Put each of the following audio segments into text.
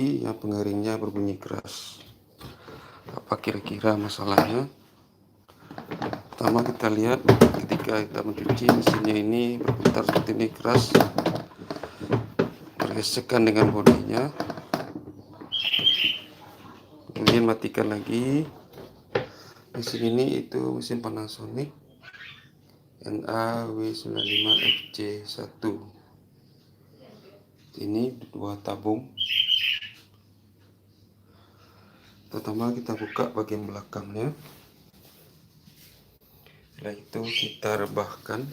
yang pengeringnya berbunyi keras. Apa kira-kira masalahnya? Pertama kita lihat ketika kita mencuci, mesinnya ini berputar seperti ini, keras, bergesekan dengan bodinya. Kemudian matikan lagi. Mesin ini itu mesin Panasonic NA-W95FC1. Ini 2 tabung. Pertama kita buka bagian belakangnya. Setelah itu kita rebahkan.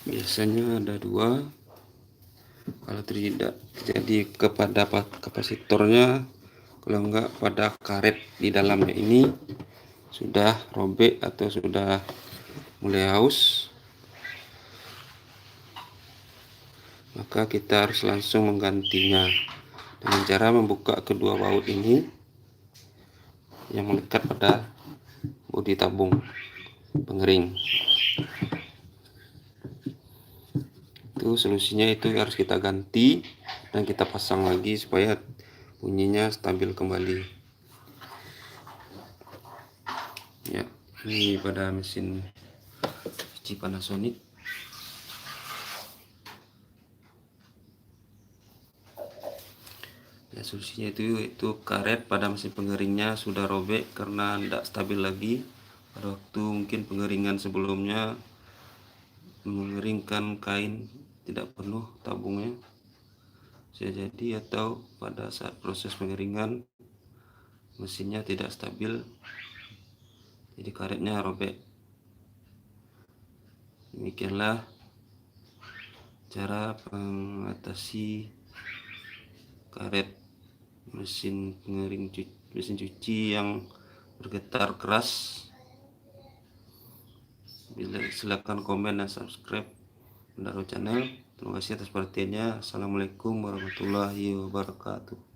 Biasanya ada 2. Kalau tidak jadi kepada kapasitornya, kalau enggak pada karet di dalamnya ini sudah robek atau sudah mulai haus, maka kita harus langsung menggantinya dengan cara membuka kedua baut ini yang melekat pada bodi tabung pengering. Itu solusinya, itu harus kita ganti dan kita pasang lagi supaya bunyinya stabil kembali. Ya, ini pada mesin cuci Panasonic. Ya, solusinya itu karet pada mesin pengeringnya sudah robek karena tidak stabil lagi. Pada waktu mungkin pengeringan sebelumnya mengeringkan kain tidak penuh tabungnya, bisa jadi, atau pada saat proses pengeringan mesinnya tidak stabil, jadi karetnya robek. Demikianlah cara mengatasi karet mesin mesin cuci yang bergetar keras. Silakan komen dan subscribe Bendaro Channel. Terima kasih atas perhatiannya. Assalamualaikum warahmatullahi wabarakatuh.